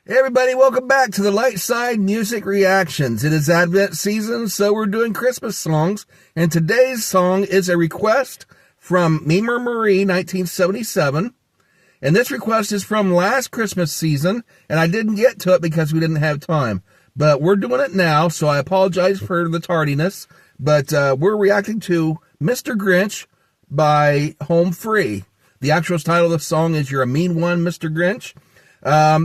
Hey everybody, welcome back to the Light Side Music Reactions. It is Advent season, so we're doing Christmas songs, and today's song is a request from Memer Marie, 1977, and this request is from last Christmas season, and I didn't get to it because we didn't have time, but we're doing it now, so I apologize for the tardiness, but we're reacting to Mr. Grinch by Home Free. The actual title of the song is You're a Mean One, Mr. Grinch.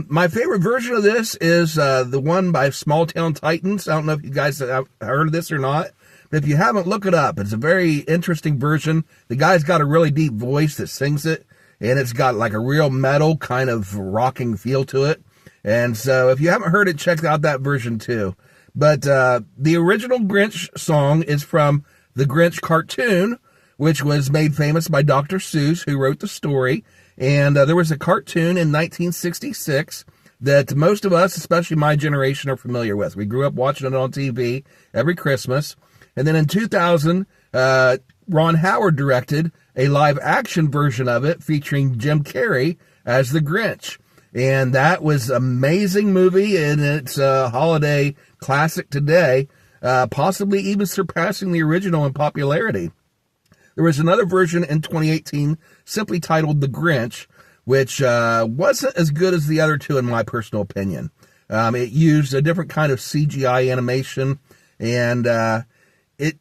My favorite version of this is the one by Small Town Titans. I don't know if you guys have heard of this or not, but if you haven't, look it up. It's a very interesting version. The guy's got a really deep voice that sings it, and it's got like a real metal kind of rocking feel to it. And so if you haven't heard it, check out that version too. But the original Grinch song is from the Grinch cartoon, which was made famous by Dr. Seuss, who wrote the story. And there was a cartoon in 1966 that most of us, especially my generation, are familiar with. We grew up watching it on TV every Christmas. And then in 2000, Ron Howard directed a live-action version of it featuring Jim Carrey as the Grinch. And that was an amazing movie, and it's a holiday classic today, possibly even surpassing the original in popularity. There was another version in 2018 simply titled The Grinch, which wasn't as good as the other two in my personal opinion. It used a different kind of CGI animation, and it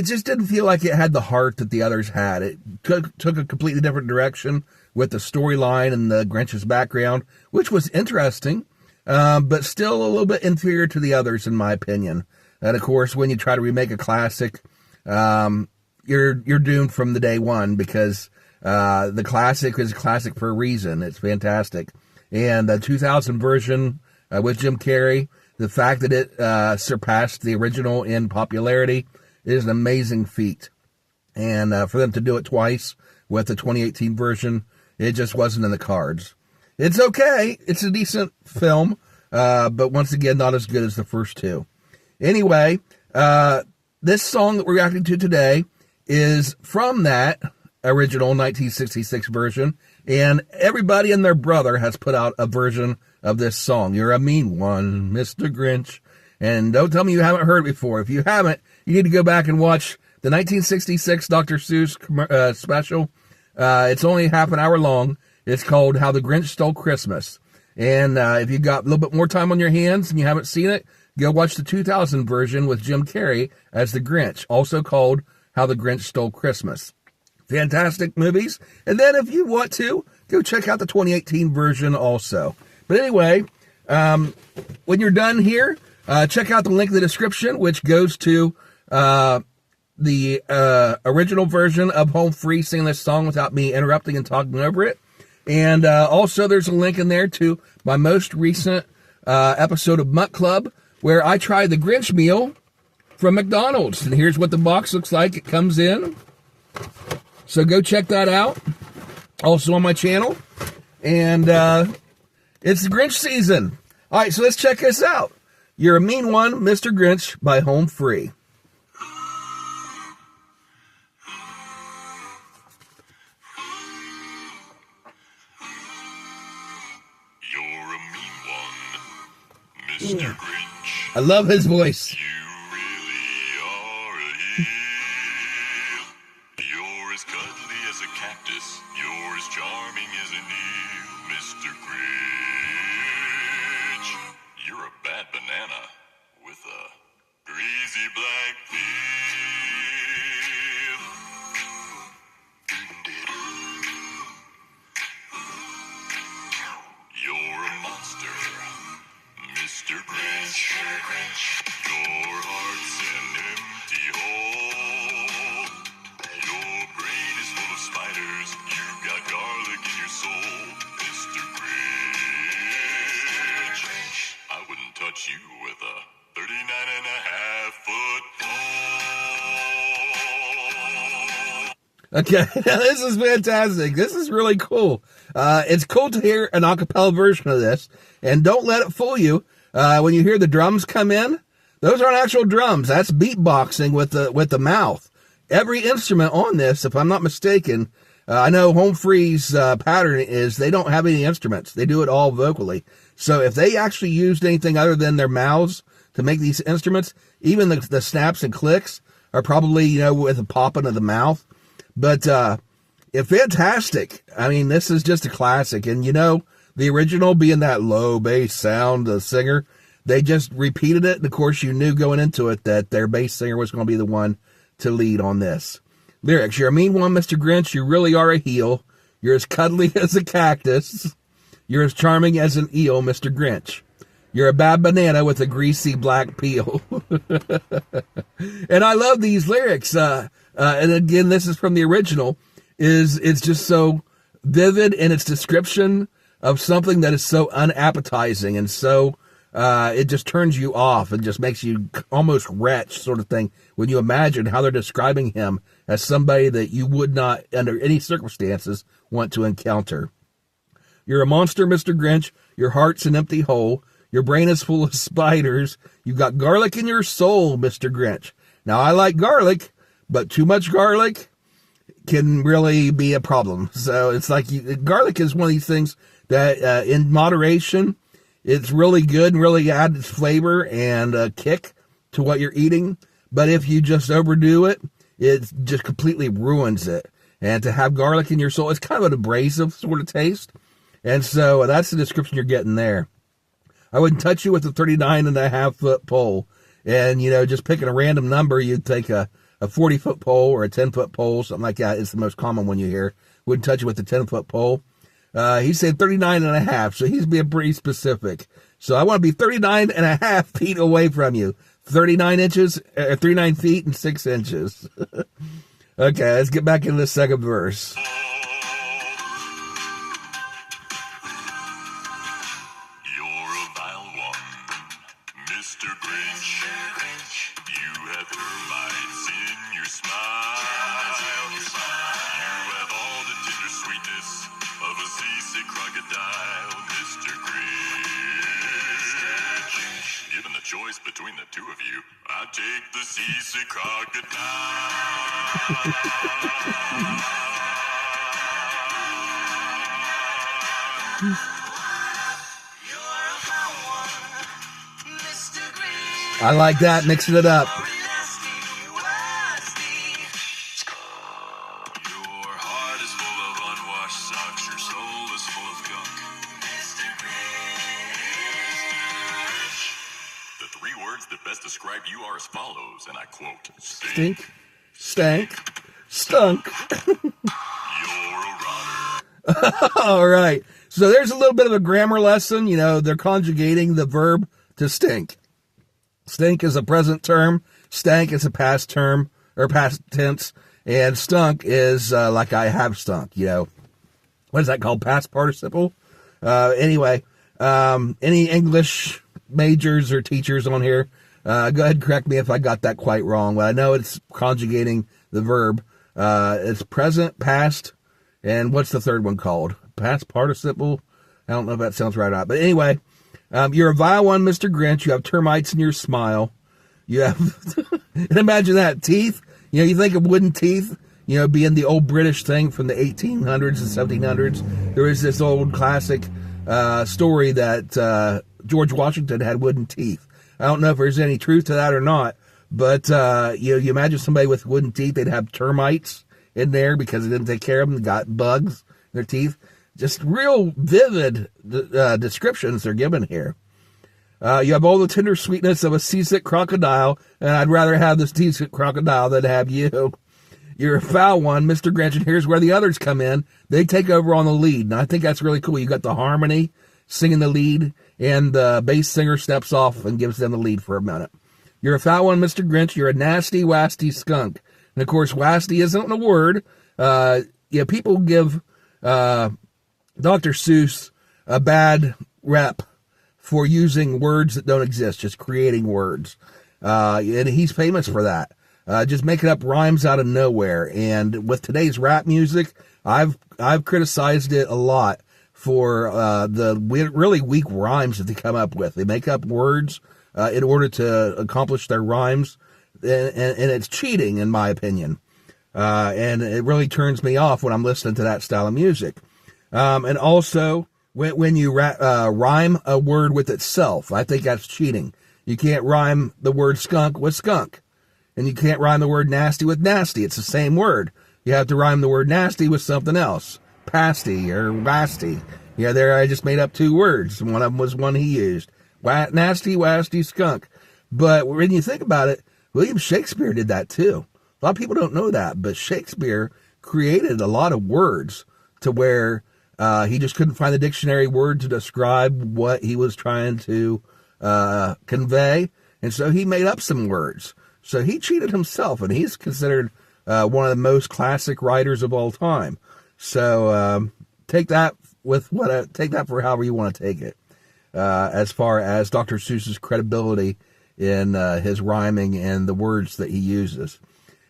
just didn't feel like it had the heart that the others had. It took a completely different direction with the storyline and the Grinch's background, which was interesting, but still a little bit inferior to the others in my opinion. And of course, when you try to remake a classic, you're doomed from the day one, because the classic is a classic for a reason. It's fantastic. And the 2000 version with Jim Carrey, the fact that it surpassed the original in popularity is an amazing feat. And for them to do it twice with the 2018 version, it just wasn't in the cards. It's okay. It's a decent film, but once again, not as good as the first two. Anyway, this song that we're reacting to today is from that original 1966 version, and everybody and their brother has put out a version of this song. You're a mean one, Mr. Grinch. And don't tell me you haven't heard it before. If you haven't, you need to go back and watch the 1966 Dr. Seuss special. It's only half an hour long. It's called How the Grinch Stole Christmas. And if you've got a little bit more time on your hands and you haven't seen it, go watch the 2000 version with Jim Carrey as the Grinch, also called How the Grinch Stole Christmas. Fantastic movies. And then if you want to, go check out the 2018 version also. But anyway, when you're done here, check out the link in the description, which goes to the original version of Home Free singing this song without me interrupting and talking over it. And also there's a link in there to my most recent episode of Mutt Club, where I tried the Grinch meal from McDonald's. And here's what the box looks like. It comes in. So go check that out. Also on my channel. And it's the Grinch season. All right, so let's check this out. You're a Mean One, Mr. Grinch by Home Free. You're a mean one, Mr. Grinch. I love his voice. You really are a heel. You're as cuddly as a cactus. You're as charming as an eel, Mr. Grinch. You're a bad banana with a greasy black peel. You're a monster, Mr. Grinch. Your heart's an empty hole. Your brain is full of spiders. You've got garlic in your soul, Mr. Grinch. I wouldn't touch you with a 39.5-foot pole. Okay, this is fantastic. This is really cool. It's cool to hear an a cappella version of this, and don't let it fool you. When you hear the drums come in, those aren't actual drums. That's beatboxing with the mouth. Every instrument on this, if I'm not mistaken, I know Home Free's pattern is they don't have any instruments. They do it all vocally. So if they actually used anything other than their mouths to make these instruments, even the snaps and clicks are probably, with the popping of the mouth. But it's fantastic. I mean, this is just a classic. And, the original being that low bass sound, the singer, they just repeated it. And, of course, you knew going into it that their bass singer was going to be the one to lead on this. Lyrics: you're a mean one, Mr. Grinch. You really are a heel. You're as cuddly as a cactus. You're as charming as an eel, Mr. Grinch. You're a bad banana with a greasy black peel. And I love these lyrics. And again, this is from the original. It's just so vivid in its description of something that is so unappetizing and so it just turns you off and just makes you almost retch, sort of thing, when you imagine how they're describing him as somebody that you would not, under any circumstances, want to encounter. You're a monster, Mr. Grinch. Your heart's an empty hole. Your brain is full of spiders. You've got garlic in your soul, Mr. Grinch. Now, I like garlic, but too much garlic can really be a problem. So it's like garlic is one of these things that in moderation, it's really good and really adds flavor and a kick to what you're eating. But if you just overdo it, it just completely ruins it. And to have garlic in your soul, it's kind of an abrasive sort of taste. And so that's the description you're getting there. I wouldn't touch you with a 39.5-foot pole. And, just picking a random number, you'd take a 40-foot pole or a 10-foot pole, something like that. It's the most common one you hear. Wouldn't touch you with a 10-foot pole. He said 39.5, so he's being pretty specific. So I want to be 39.5 feet away from you. 39 feet and 6 inches. Okay, let's get back into the second verse. You're a vile one, Mr. Grinch. You have termites in your smile. You have all the tender sweetness of a seasick crocodile, Mr. Grinch. Given the choice between the two of you, I'd take the seasick crocodile. I like that, mixing it up. Your heart is full of unwashed socks. Your soul is full of gunk. Mr. Grinch. The three words that best describe you are as follows, and I quote: Stink, stank, stunk. You're a rotter. All right. So there's a little bit of a grammar lesson. They're conjugating the verb to stink. Stink is a present term. Stank is a past term or past tense. And stunk is like I have stunk, What is that called? Past participle? Anyway, any English majors or teachers on here, go ahead and correct me if I got that quite wrong. But I know it's conjugating the verb. It's present, past, and what's the third one called? Past participle? I don't know if that sounds right or not. But anyway, you're a vile one, Mr. Grinch. You have termites in your smile. You have, and imagine that, teeth. You think of wooden teeth, being the old British thing from the 1800s and 1700s. There was this old classic story that George Washington had wooden teeth. I don't know if there's any truth to that or not, but you imagine somebody with wooden teeth, they'd have termites in there because they didn't take care of them, got bugs in their teeth. Just real vivid descriptions they're given here. You have all the tender sweetness of a seasick crocodile, and I'd rather have this seasick crocodile than have you. You're a foul one, Mr. Grinch, and here's where the others come in. They take over on the lead, and I think that's really cool. You got the harmony singing the lead, and the bass singer steps off and gives them the lead for a minute. You're a foul one, Mr. Grinch. You're a nasty, wasty skunk. And, of course, wasty isn't a word. People give Dr. Seuss a bad rep for using words that don't exist, just creating words. And he's famous for that. Just making up rhymes out of nowhere. And with today's rap music, I've criticized it a lot for the really weak rhymes that they come up with. They make up words in order to accomplish their rhymes, and it's cheating, in my opinion. And it really turns me off when I'm listening to that style of music. And also, when you rhyme a word with itself, I think that's cheating. You can't rhyme the word skunk with skunk. And you can't rhyme the word nasty with nasty. It's the same word. You have to rhyme the word nasty with something else. Pasty or wasty. Yeah, there I just made up two words. One of them was one he used. Nasty, wasty, skunk. But when you think about it, William Shakespeare did that too. A lot of people don't know that, but Shakespeare created a lot of words to where he just couldn't find the dictionary word to describe what he was trying to convey. And so he made up some words. So he cheated himself, and he's considered one of the most classic writers of all time. So take that for however you want to take it. As far as Dr. Seuss's credibility in his rhyming and the words that he uses.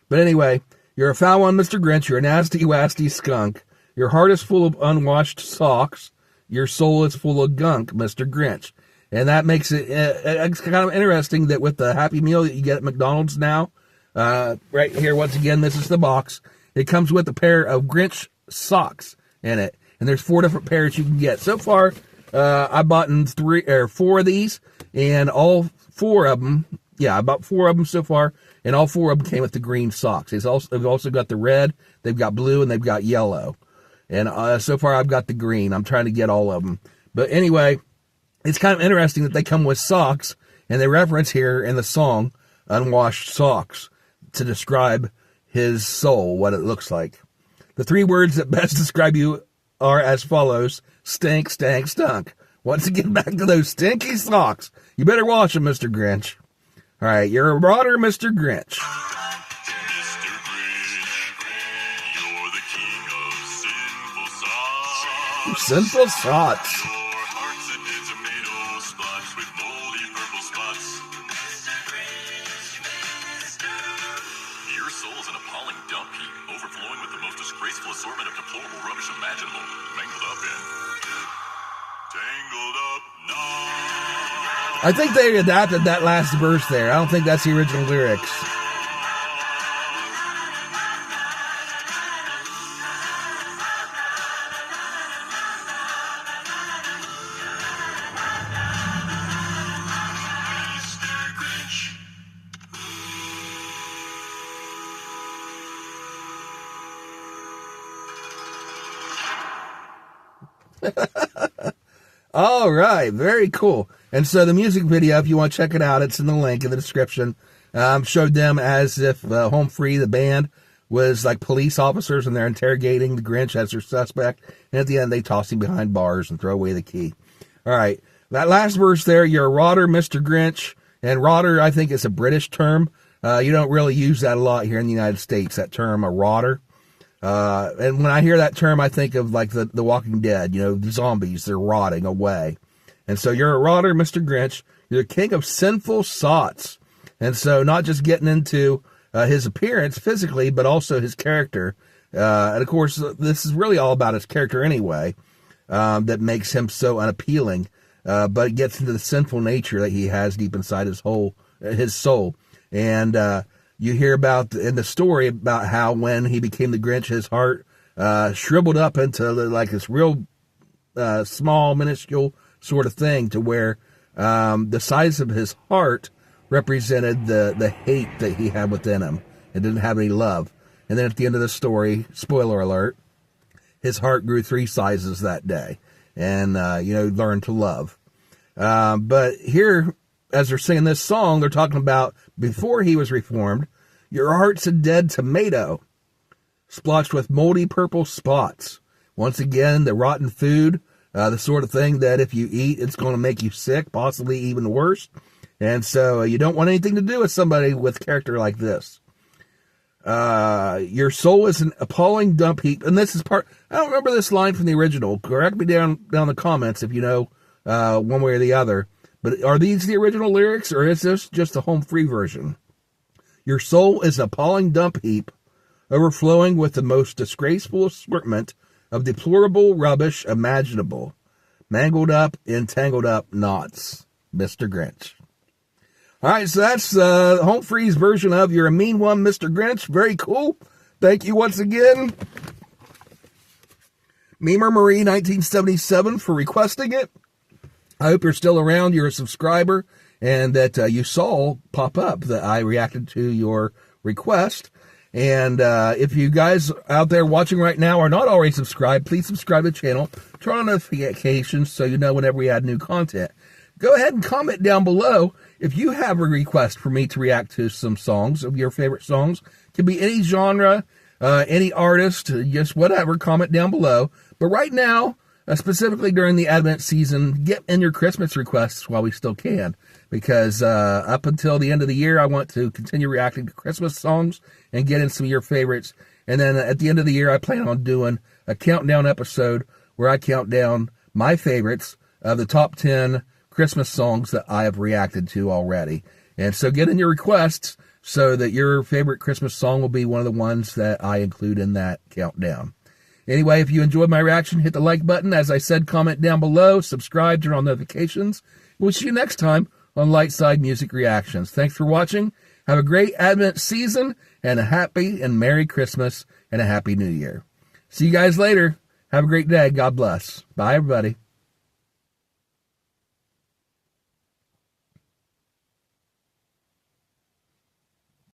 But anyway, you're a foul one, Mr. Grinch. You're a nasty, wasty skunk. Your heart is full of unwashed socks. Your soul is full of gunk, Mr. Grinch. And that makes it it's kind of interesting that with the Happy Meal that you get at McDonald's now, right here, once again, this is the box. It comes with a pair of Grinch socks in it. And there's 4 different pairs you can get. So far, I bought 4 of these, and all 4 of them, I bought 4 of them so far, and all 4 of them came with the green socks. They've also got the red, they've got blue, and they've got yellow. And so far, I've got the green. I'm trying to get all of them. But anyway, it's kind of interesting that they come with socks, and they reference here in the song, unwashed socks, to describe his soul, what it looks like. The 3 words that best describe you are as follows: stink, stank, stunk. Once again, back to those stinky socks. You better wash them, Mr. Grinch. All right, you're a rotter, Mr. Grinch. Mr. Grinch, you're the king of sinful Sinful sauce. sots. Your heart's a dead tomato splotched with moldy purple spots. Your soul's an appalling dump heap, overflowing with the most disgraceful assortment of deplorable rubbish imaginable, mangled up in. Tangled up now. I think they adapted that last verse there. I don't think that's the original lyrics. Mr. Grinch. All right, very cool. And so the music video, if you want to check it out, it's in the link in the description. Showed them as if Home Free, the band, was like police officers, and they're interrogating the Grinch as their suspect. And at the end, they toss him behind bars and throw away the key. All right, that last verse there, you're a rotter, Mr. Grinch. And rotter, I think, is a British term. You don't really use that a lot here in the United States, that term, a rotter. And when I hear that term, I think of like the Walking Dead, the zombies, they're rotting away. And so you're a rotter, Mr. Grinch. You're the king of sinful sots. And so not just getting into his appearance physically, but also his character. And of course, this is really all about his character anyway, that makes him so unappealing. But it gets into the sinful nature that he has deep inside his soul. And you hear about in the story about how when he became the Grinch, his heart shriveled up into like this real small, minuscule sort of thing, to where the size of his heart represented the hate that he had within him and didn't have any love. And then at the end of the story, spoiler alert, his heart grew 3 sizes that day, and learned to love. But here, as they're singing this song, they're talking about before he was reformed. Your heart's a dead tomato, splotched with moldy purple spots. Once again, the rotten food, the sort of thing that if you eat, it's going to make you sick, possibly even worse. And so you don't want anything to do with somebody with character like this. Your soul is an appalling dump heap. And this is I don't remember this line from the original. Correct me down in the comments if you know one way or the other. But are these the original lyrics, or is this just the Home Free version? Your soul is an appalling dump heap, overflowing with the most disgraceful assortment of deplorable rubbish imaginable, mangled up in tangled up knots, Mr. Grinch. All right, so that's Home Free's version of You're a Mean One, Mr. Grinch. Very cool. Thank you once again, Memer Marie 1977, for requesting it. I hope you're still around, you're a subscriber, and that you saw pop up that I reacted to your request. And if you guys out there watching right now are not already subscribed, please subscribe to the channel. Turn on notifications so you know whenever we add new content. Go ahead and comment down below if you have a request for me to react to some songs of your favorite songs. It can be any genre, any artist, just whatever. Comment down below. But right now, specifically during the Advent season, get in your Christmas requests while we still can. Because up until the end of the year, I want to continue reacting to Christmas songs and get in some of your favorites. And then at the end of the year, I plan on doing a countdown episode where I count down my favorites of the top 10 Christmas songs that I have reacted to already. And so get in your requests so that your favorite Christmas song will be one of the ones that I include in that countdown. Anyway, if you enjoyed my reaction, hit the like button. As I said, comment down below, subscribe, turn on notifications. We'll see you next time on Lightside Music Reactions. Thanks for watching. Have a great Advent season and a happy and Merry Christmas and a Happy New Year. See you guys later. Have a great day. God bless. Bye, everybody.